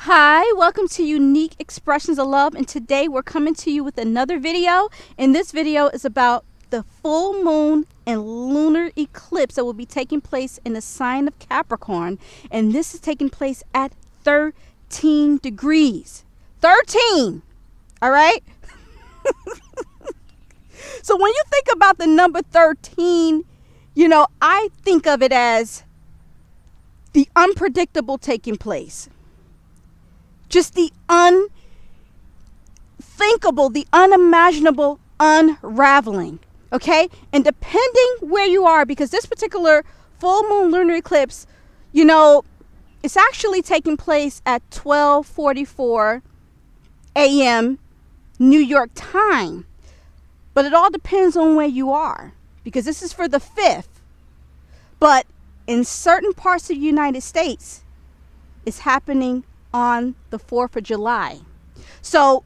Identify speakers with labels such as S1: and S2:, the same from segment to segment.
S1: Hi, welcome to Unique Expressions of Love, and today we're coming to you with another video. And this video is about the full moon and lunar eclipse that will be taking place in the sign of Capricorn, and this is taking place at 13 degrees. 13! All right? So when you think about the number 13, I think of it as the unpredictable taking place. Just the unthinkable, the unimaginable unraveling, okay? And depending where you are, because this particular full moon lunar eclipse, it's actually taking place at 12:44 a.m. New York time. But it all depends on where you are, because this is for the 5th. But in certain parts of the United States, it's happening on the 4th of July. So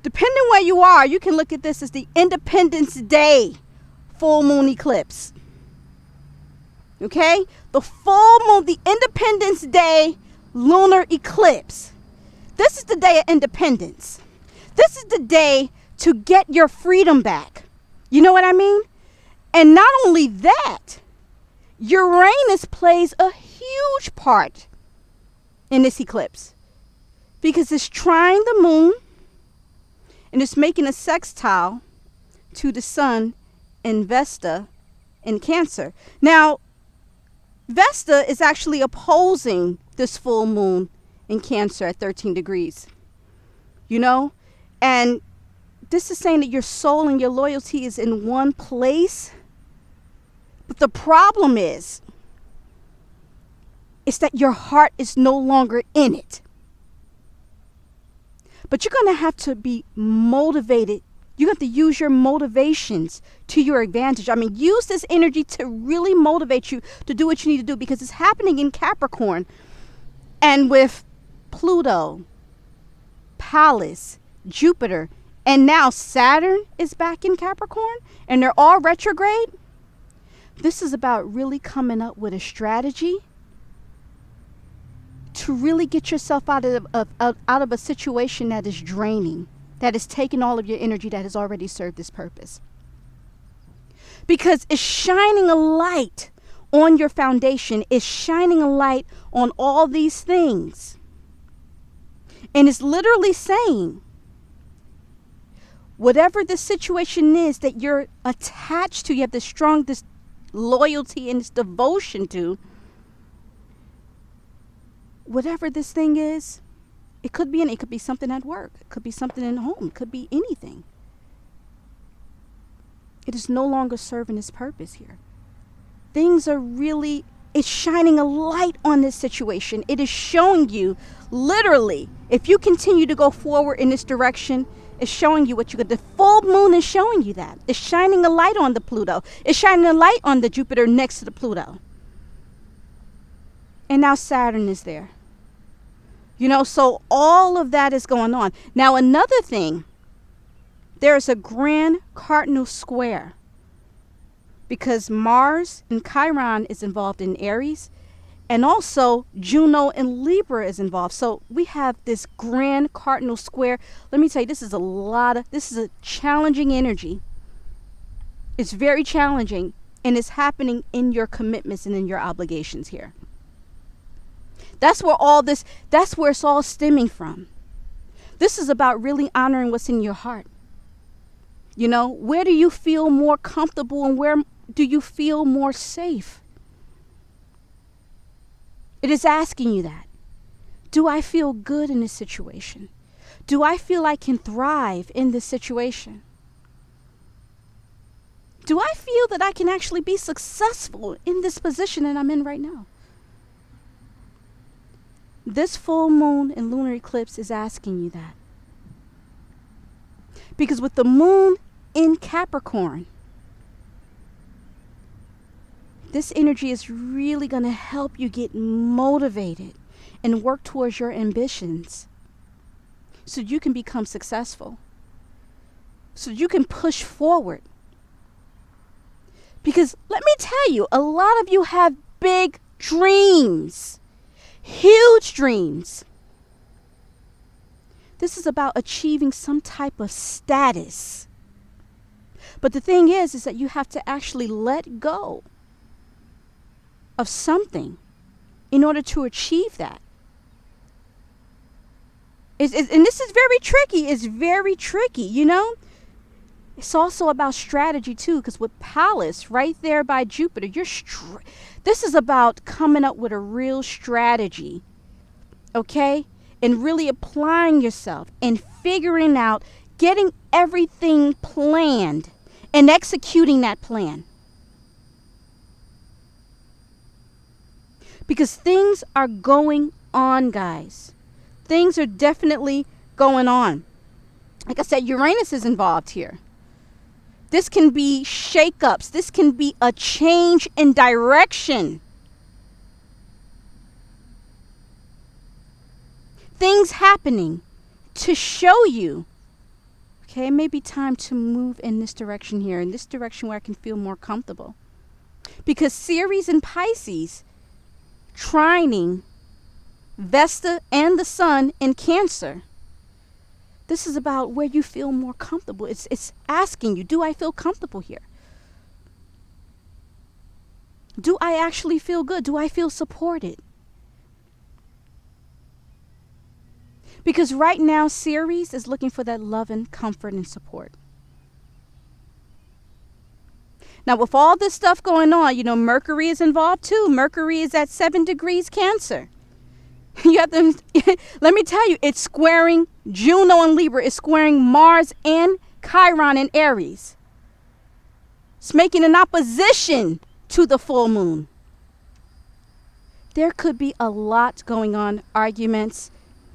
S1: depending where you are, you can look at this as the Independence Day full moon eclipse. Okay? The full moon, the Independence Day lunar eclipse. This is the day of independence. This is the day to get your freedom back. You know what I mean? And not only that, Uranus plays a huge part in this eclipse, because it's trine the moon and it's making a sextile to the sun in Vesta in Cancer. Now, Vesta is actually opposing this full moon in Cancer at 13 degrees. And this is saying that your soul and your loyalty is in one place. But the problem is that your heart is no longer in it. But you're going to have to be motivated. You have to use your motivations to your advantage. Use this energy to really motivate you to do what you need to do, because it's happening in Capricorn. And with Pluto, Pallas, Jupiter, and now Saturn is back in Capricorn, and they're all retrograde. This is about really coming up with a strategy to really get yourself out of a situation that is draining, that is taking all of your energy that has already served its purpose. Because it's shining a light on your foundation. It's shining a light on all these things. And it's literally saying, whatever the situation is that you're attached to, you have this loyalty and this devotion to, whatever this thing is, it could be something at work, it could be something at home, it could be anything. It is no longer serving its purpose here. It's shining a light on this situation. It is showing you, literally, if you continue to go forward in this direction, it's showing you what you could. The full moon is showing you that. It's shining a light on the Pluto. It's shining a light on the Jupiter next to the Pluto. And now Saturn is there. So all of that is going on. Now, another thing, there's a grand cardinal square, because Mars and Chiron is involved in Aries, and also Juno and Libra is involved. So we have this grand cardinal square. Let me tell you, this is a challenging energy. It's very challenging, and it's happening in your commitments and in your obligations here. That's where it's all stemming from. This is about really honoring what's in your heart. Where do you feel more comfortable, and where do you feel more safe? It is asking you that. Do I feel good in this situation? Do I feel I can thrive in this situation? Do I feel that I can actually be successful in this position that I'm in right now? This full moon and lunar eclipse is asking you that. Because with the moon in Capricorn, this energy is really going to help you get motivated and work towards your ambitions, so you can become successful, so you can push forward. Because let me tell you, a lot of you have big dreams, huge dreams. This is about achieving some type of status. But the thing is that you have to actually let go of something in order to achieve that. And this is very tricky. It's very tricky, you know? It's also about strategy too, because with Pallas right there by Jupiter, this is about coming up with a real strategy, okay? And really applying yourself and figuring out, getting everything planned and executing that plan. Because things are going on, guys. Things are definitely going on. Like I said, Uranus is involved here. This can be shakeups. This can be a change in direction. Things happening to show you, okay, it may be time to move in this direction here, in this direction where I can feel more comfortable. Because Ceres and Pisces trining Vesta and the Sun in Cancer. This is about where you feel more comfortable. It's asking you, do I feel comfortable here? Do I actually feel good? Do I feel supported? Because right now, Ceres is looking for that love and comfort and support. Now, with all this stuff going on, you know, Mercury is involved too. Mercury is at 7 degrees Cancer. You have to, let me tell you, it's squaring Juno in Libra. It's squaring Mars and Chiron in Aries. It's making an opposition to the full moon. There could be a lot going on, arguments,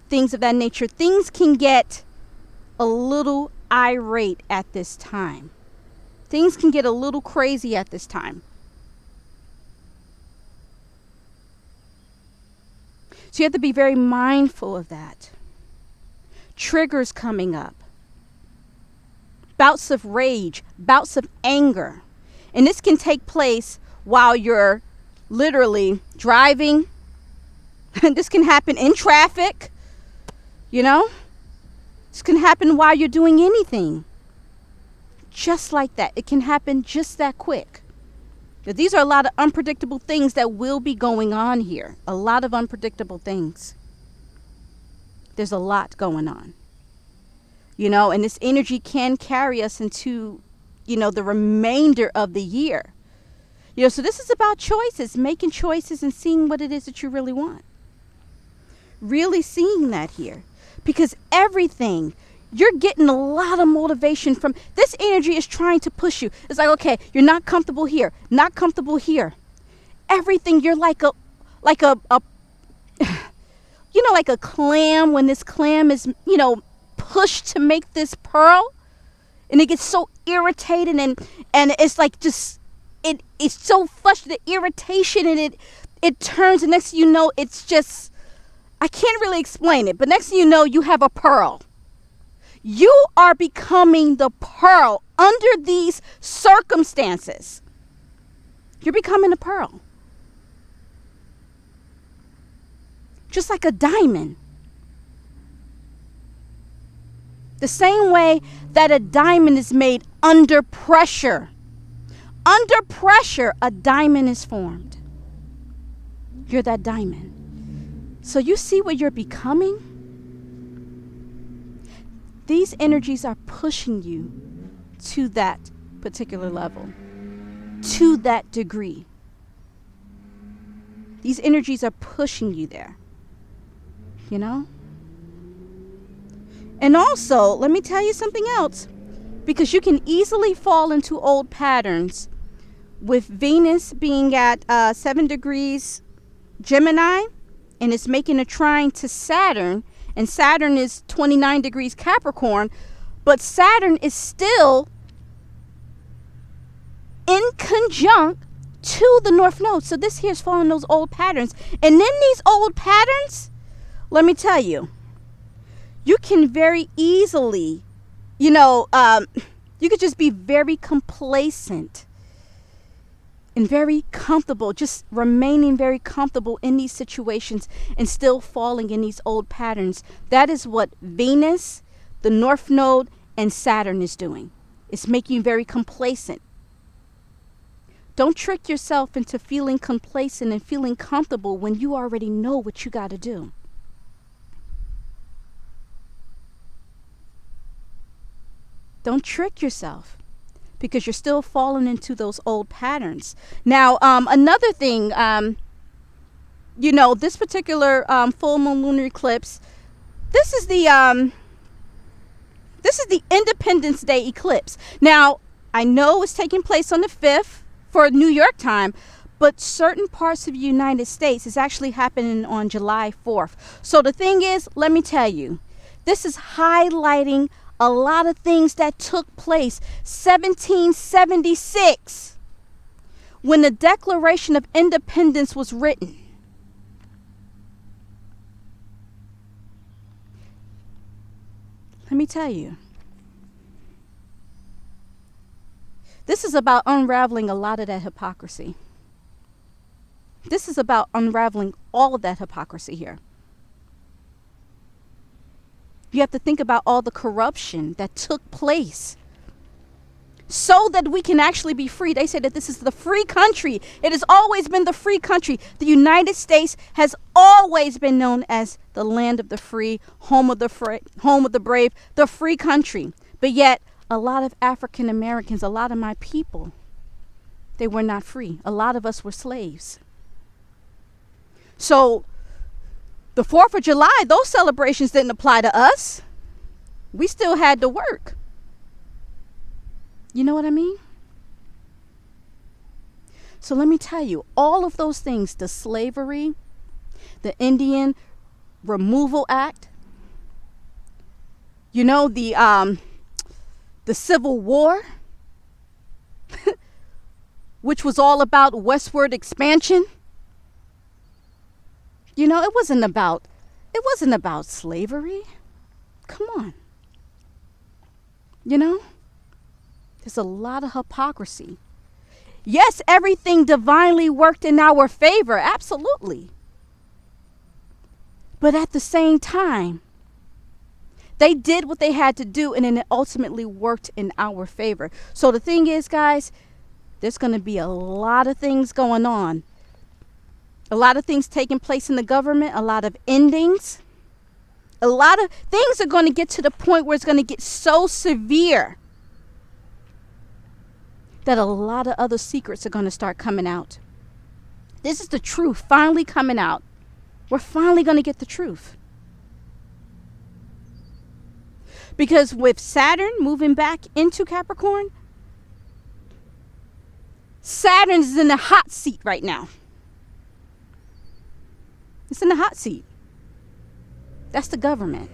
S1: things of that nature. Things can get a little irate at this time. Things can get a little crazy at this time. So you have to be very mindful of that. Triggers coming up. Bouts of rage, bouts of anger. And this can take place while you're literally driving. This can happen in traffic. You know? This can happen while you're doing anything. Just like that. It can happen just that quick. These are a lot of unpredictable things that will be going on here. A lot of unpredictable things. There's a lot going on. You know, and this energy can carry us into, you know, the remainder of the year. You know, so this is about choices, making choices and seeing what it is that you really want. Really seeing that here. Because everything, you're getting a lot of motivation from this energy is trying to push you. It's like, okay, you're not comfortable here, not comfortable here. Everything, you're like a you know, like a clam when this clam is, you know, pushed to make this pearl, and it gets so irritated and it's like just it's so frustrated, the irritation, and it turns, and next thing you know, it's just, I can't really explain it, but next thing you know, you have a pearl. You are becoming the pearl under these circumstances. You're becoming a pearl. Just like a diamond. The same way that a diamond is made under pressure. Under pressure, a diamond is formed. You're that diamond. So you see what you're becoming? These energies are pushing you to that particular level, to that degree. These energies are pushing you there, you know? And also, let me tell you something else, because you can easily fall into old patterns with Venus being at 7 degrees Gemini, and it's making a trine to Saturn. And Saturn is 29 degrees Capricorn, but Saturn is still in conjunct to the North Node. So this here is following those old patterns. And then these old patterns, let me tell you, you can very easily, you know, you could just be very complacent and very comfortable, just remaining very comfortable in these situations and still falling in these old patterns. That is what Venus, the North Node, and Saturn is doing. It's making you very complacent. Don't trick yourself into feeling complacent and feeling comfortable when you already know what you got to do. Don't trick yourself, because you're still falling into those old patterns. Now, another thing, this particular full moon lunar eclipse, this is the Independence Day eclipse. Now, I know it's taking place on the 5th for New York time, but certain parts of the United States is actually happening on July 4th. So the thing is, let me tell you, this is highlighting a lot of things that took place 1776 when the Declaration of Independence was written. Let me tell you, this is about unraveling a lot of that hypocrisy. This is about unraveling all of that hypocrisy here. You have to think about all the corruption that took place so that we can actually be free. They say that this is the free country. It has always been the free country. The United States has always been known as the land of the free, home of the brave, the free country. But yet, a lot of African Americans, a lot of my people, they were not free. A lot of us were slaves. So, the 4th of July, those celebrations didn't apply to us. We still had to work. You know what I mean? So let me tell you, all of those things, the slavery, the Indian Removal Act, the Civil War, which was all about westward expansion. It wasn't about slavery. Come on. There's a lot of hypocrisy. Yes, everything divinely worked in our favor. Absolutely. But at the same time, they did what they had to do, and then it ultimately worked in our favor. So the thing is, guys, there's going to be a lot of things going on. A lot of things taking place in the government, a lot of endings. A lot of things are going to get to the point where it's going to get so severe that a lot of other secrets are going to start coming out. This is the truth finally coming out. We're finally going to get the truth. Because with Saturn moving back into Capricorn, Saturn is in the hot seat right now. It's in the hot seat. That's the government.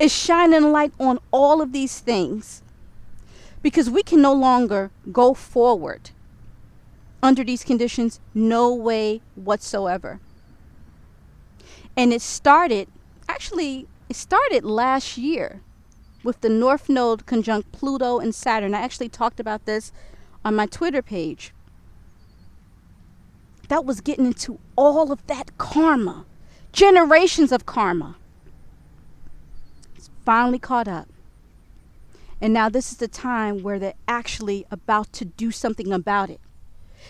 S1: It's shining light on all of these things because we can no longer go forward under these conditions. No way whatsoever. And it started last year with the North Node conjunct Pluto and Saturn. I actually talked about this on my Twitter page. That was getting into all of that karma, generations of karma. It's finally caught up. And now this is the time where they're actually about to do something about it.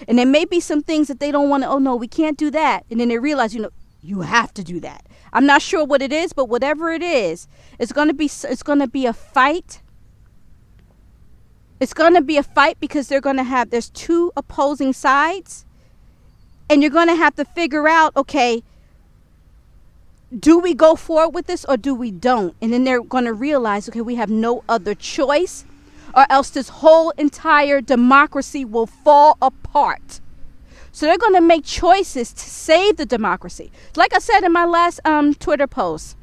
S1: And there may be some things that they don't want to, oh no, we can't do that. And then they realize, you have to do that. I'm not sure what it is, but whatever it is, it's going to be a fight. It's going to be a fight because there's two opposing sides. And you're going to have to figure out, okay, do we go forward with this or do we don't? And then they're going to realize, okay, we have no other choice or else this whole entire democracy will fall apart. So they're going to make choices to save the democracy. Like I said in my last Twitter post,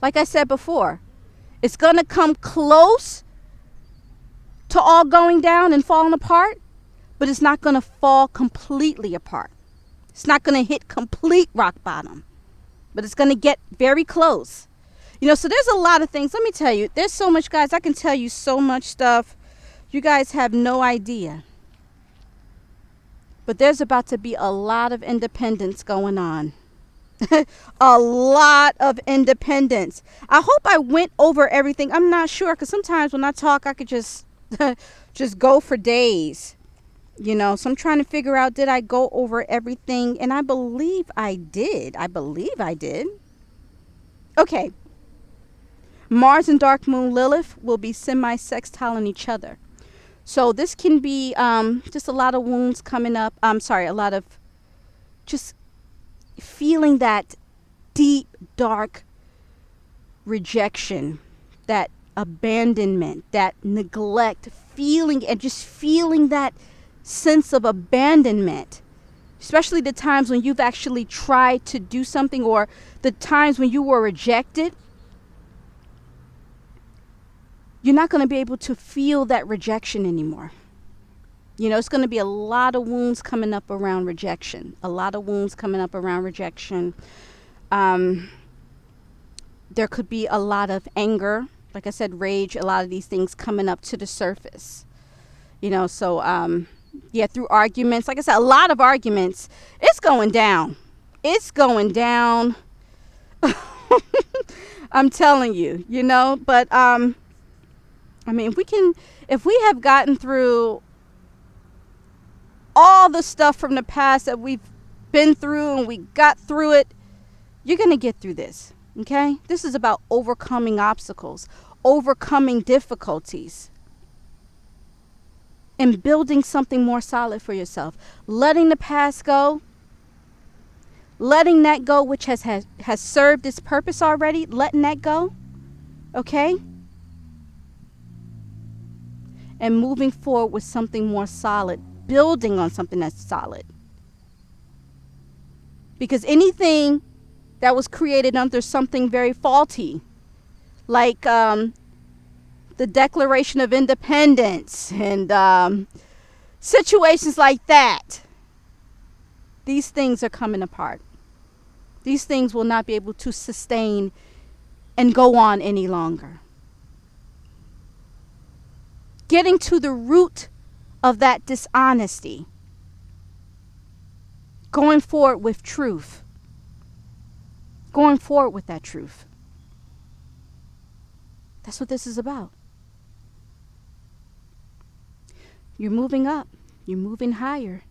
S1: like I said before, it's going to come close to all going down and falling apart. But it's not going to fall completely apart. It's not going to hit complete rock bottom. But it's going to get very close. So there's a lot of things. Let me tell you, there's so much, guys. I can tell you so much stuff. You guys have no idea. But there's about to be a lot of independence going on. A lot of independence. I hope I went over everything. I'm not sure, because sometimes when I talk, I could just just go for days. So I'm trying to figure out, did I go over everything? And I believe I did. Okay. Mars and Dark Moon Lilith will be semi-sextiling each other. So this can be just a lot of wounds coming up. I'm sorry, a lot of just feeling that deep, dark rejection, that abandonment, that neglect, feeling that sense of abandonment, especially the times when you've actually tried to do something, or the times when you were rejected. You're not going to be able to feel that rejection anymore. It's going to be a lot of wounds coming up around rejection. There could be a lot of anger, like I said, rage, a lot of these things coming up to the surface. Through arguments, like I said, a lot of arguments. It's going down. I'm telling you, but if we have gotten through all the stuff from the past that we've been through and we got through it, you're going to get through this. Okay? This is about overcoming obstacles, overcoming difficulties, and building something more solid for yourself. Letting the past go, letting that go which has served its purpose already, letting that go. Okay? And moving forward with something more solid, building on something that's solid. Because anything that was created under something very faulty, like the Declaration of Independence and situations like that, these things are coming apart. These things will not be able to sustain and go on any longer. Getting to the root of that dishonesty. Going forward with truth. Going forward with that truth. That's what this is about. You're moving up. You're moving higher.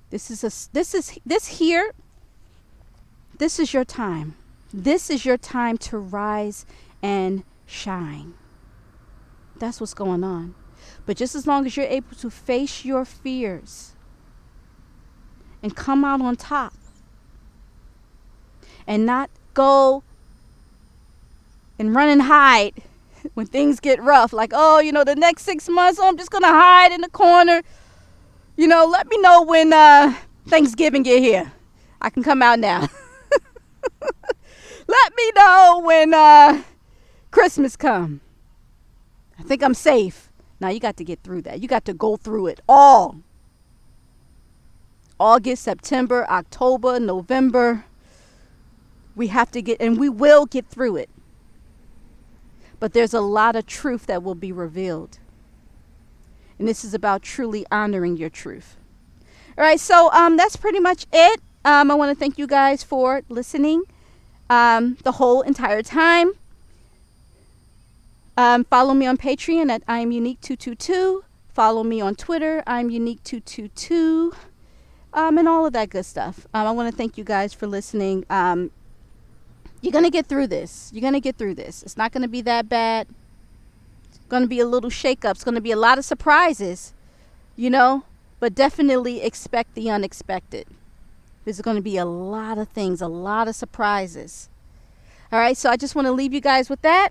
S1: This is your time. This is your time to rise and shine. That's what's going on. But just as long as you're able to face your fears and come out on top and not go and run and hide when things get rough, like, the next 6 months, I'm just going to hide in the corner. Let me know when Thanksgiving get here. I can come out now. Let me know when Christmas come. I think I'm safe. Now you got to get through that. You got to go through it all. August, September, October, November. We have to and we will get through it. But there's a lot of truth that will be revealed. And this is about truly honoring your truth. All right, so that's pretty much it. I want to thank you guys for listening the whole entire time. Follow me on Patreon at I am Unique222. Follow me on Twitter, I'm Unique222. And all of that good stuff. I want to thank you guys for listening. You're going to get through this. It's not going to be that bad. It's going to be a little shake-up. It's going to be a lot of surprises, but definitely expect the unexpected. There's going to be a lot of things, a lot of surprises. All right, so I just want to leave you guys with that.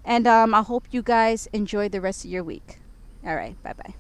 S1: And I hope you guys enjoy the rest of your week. All right, bye-bye.